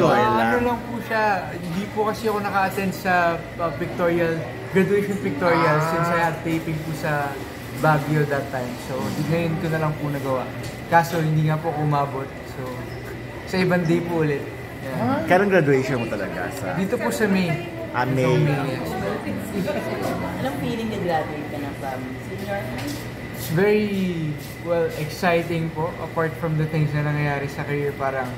Ano lang po siya, hindi po kasi ako naka-attend sa graduation pictorial since I had taping po sa Baguio that time. So, ngayon ko na lang po nagawa. Kaso, hindi nga po umabot. So, sa ibang day po ulit. Yeah. Kailan graduation mo talaga? Dito po sa May. May. Yes. Anong feeling na graduate ka na from senior high? It's very, exciting po. Apart from the things na nangyayari sa career, parang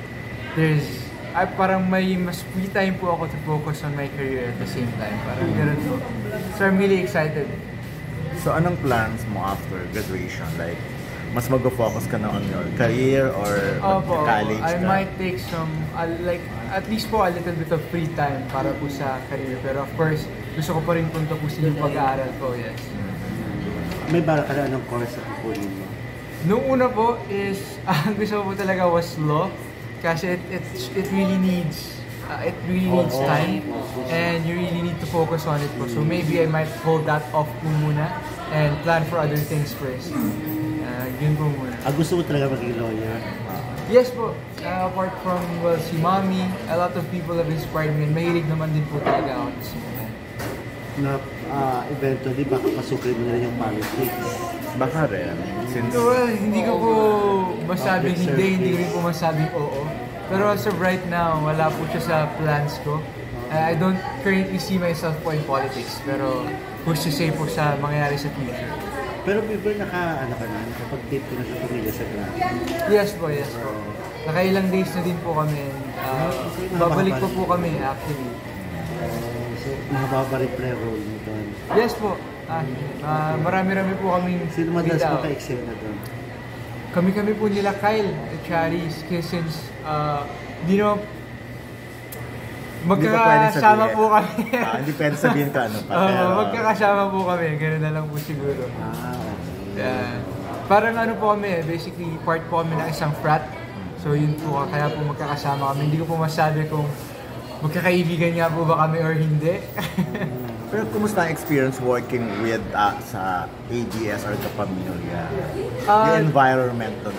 may mas free time po ako to focus on my career at the same time. Parang gano'n po. So I'm really excited. So anong plans mo after graduation? Like, mas mag-focus ka na on your career or mag-college ka? I might take some, at least po a little bit of free time para po sa career. Pero of course, gusto ko pa rin punta po sa yung pag-aaral ko, yes. May bara ka na anong course na kukunin mo? Noong una po is, ang gusto ko po talaga was law. Kasi it really needs time and you really need to focus on it po. So maybe I might hold that off po muna and plan for other things first. Yun po muna. Gusto mo talaga maging lawyer? Yes po. Apart from si Mommy, a lot of people have inspired me and mahilig naman din po talaga ako sa mga. Na eventually baka pasukin mo na rin yung politics. Baka rin. Hindi ko po masabing hindi rin po masabing oo. Pero as of right now, wala po siya sa plans ko. I don't currently see myself po in politics, pero who's to say po sa mangyayari sa future. Pero before nakapag-tip ko na sa pamilya sa Grand. Yes po. Nakailang days na din po kami. Babalik po kami actually. So, nakababalik-play role mo doon? Yes po. Marami-rami po kaming sino madalas mo ka-eksena doon? Kami po nila Kyle at Charis since di naman magkakasama po kami. Hindi pwede sabihin ka ano pa. Magkakasama po kami, gano'n na lang po siguro. Yeah. Parang po kami, basically part po kami ng isang frat. So yun po, kaya po magkakasama kami. Hindi ko po masabi kung magkakaibigan nga po ba kami or hindi. Pero kumusta ang experience working with sa ABS or kapamilya? Yung environment doon?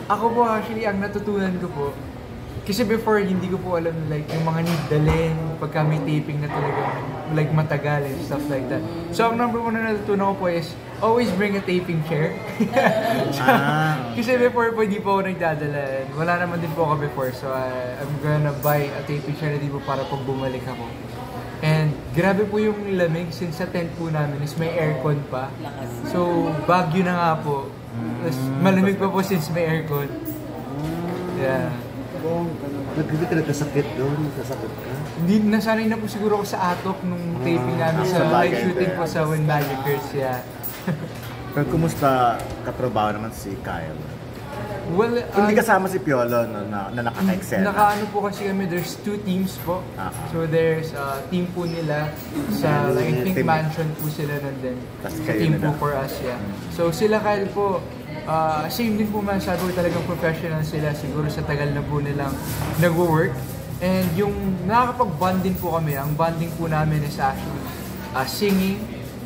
Ako po actually, ang natutunan ko po, kasi before hindi ko po alam yung mga need dalhin, pagka may taping na talagang matagal and stuff like that. So ang number one na natutunan ko po is always bring a taping chair. Kasi before po hindi po ako nagdadala. Wala naman din po ako before. So I'm gonna buy a taping chair na din po para pag bumalik ako. And grabe po yung lamig since sa tent po namin is may aircon pa. So Baguio na nga po. Malamig pa po since may aircon. Yeah. Hindi ka nagkasakit doon? Nagkasakit ka? Hindi, nasanay na po siguro ako sa atok nung taping namin sa live shooting po sa When Magic Curse. Yeah. Pero kumusta katrabaho naman si Kyle? Well, hindi kasama si Piolo na nakaka-eksena. Nakaano po kasi kami, there's two teams po. So there's team po nila sa I think Mansion po sila nandun. Team po for us, yeah. So sila Kyle po, same din po man, sabi ko talagang professional sila. Siguro sa tagal na po nilang nag-work. And yung nakakapag-bond din po kami, ang bonding po namin is actually singing,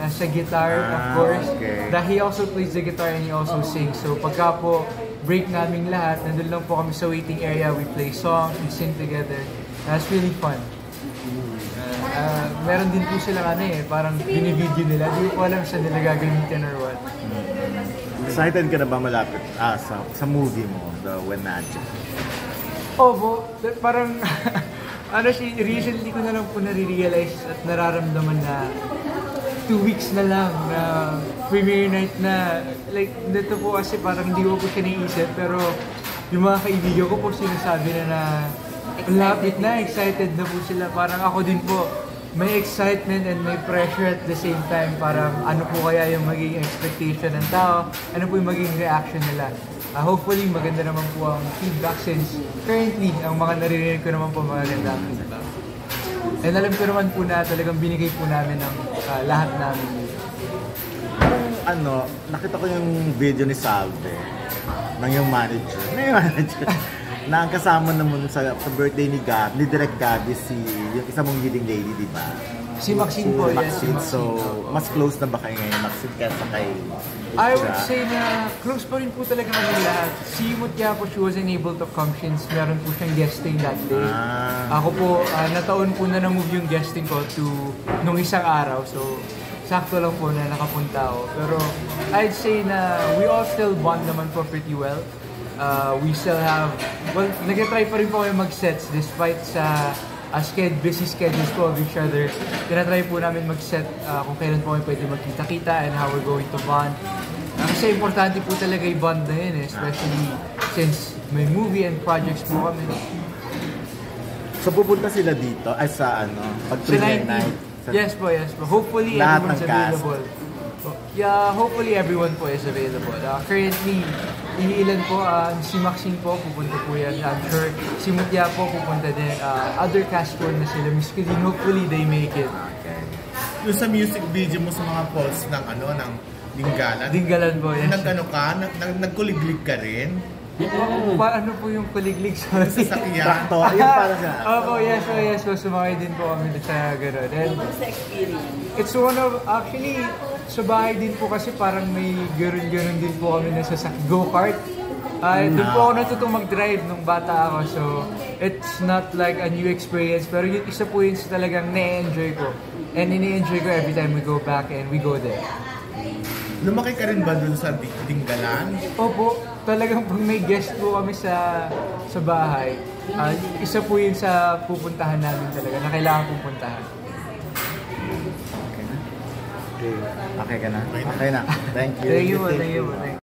sa guitar, of course. Okay. He also plays the guitar and he also sings. So pagka po break namin lahat, nandun lang po kami sa waiting area, we play songs, we sing together. That's really fun. Meron din po sila parang binivideo nila. Hindi ko alam saan nila gagamitin or what. Excited ka na ba malapit sa movie mo, The When Magic? Opo, parang recently ko na lang po nare-realize at nararamdaman na 2 weeks na lang na premiere night na. Dito po kasi parang hindi ko po siya naisip, pero yung mga kaibigan ko po sinasabi na lapit na, excited na po sila. Parang ako din po, may excitement and may pressure at the same time. Parang ano po kaya yung magiging expectation ng tao, ano po yung magiging reaction nila. Hopefully maganda naman po ang feedback since currently ang mga naririnig ko naman po maganda ang feedback. And alam ko naman po na talagang binigay po namin ng lahat namin. Parang nakita ko yung video ni Salve ng yung manager. Na ang kasama naman sa birthday ni Direk Gabby yung isa mong leading lady, di ba? Si Maxine po, yes. Si Maxine. So, Maxine. mas close na ba kayo ngayon, Maxine, kaysa kay I would Isha? say na close pa rin po talaga kami lahat. Si Mutya po, she wasn't able to come since meron po siyang guesting that day. Ako po, nataon po na na-move yung guesting ko to nung isang araw. So, sakto lang po na nakapunta ako. Pero I'd say na we all still bond naman po pretty well. We still have, well, nag-try pa rin po kami mag-sets despite sa busy schedules po of each other. Tinatry po namin mag-set kung kailan po kami pwede magkita-kita and how we're going to bond. Kasi importante po talaga yung bond na yun, especially since may movie and projects po kami. So, pupunta sila dito, ay sa ano, pag-premiere night? Yes po, yes po. Hopefully Lahat everyone's ng cast. available. Yeah, hopefully everyone po is available. Currently, iniilan po, si Maxine po, pupunta po yan. I'm sure si Mutya po pupunta din. Other cast po na sila. Miss Kizin, hopefully they make it. Okay. Yung sa music video mo sa mga calls ng ano, ng Dinggalan. Dinggalan po, yes. Nag-ano ka? Nagkuliglig ka rin? Ano po yung kuliglig? Sorry. Sasakyan? Traktor, yun para sa... Opo, yes po, yes po. Sumakay din po kami sa gano'n. And Sa experience. it's one of, actually, sa bahay din po kasi parang may gano'n din po kami na go-kart. Doon po ako natutong mag-drive nung bata ako. So, it's not like a new experience. Pero yung isa po yun sa talagang na-enjoy ko. And ini-enjoy ko every time we go back and we go there. Lumaki ka rin ba dun sa Dinggalan? Opo, talagang pag may guest po kami sa bahay, isa po yun sa pupuntahan namin talaga, na kailangan pupuntahan. Okay ka na? Okay na. Thank you. Thank you po, thank you po.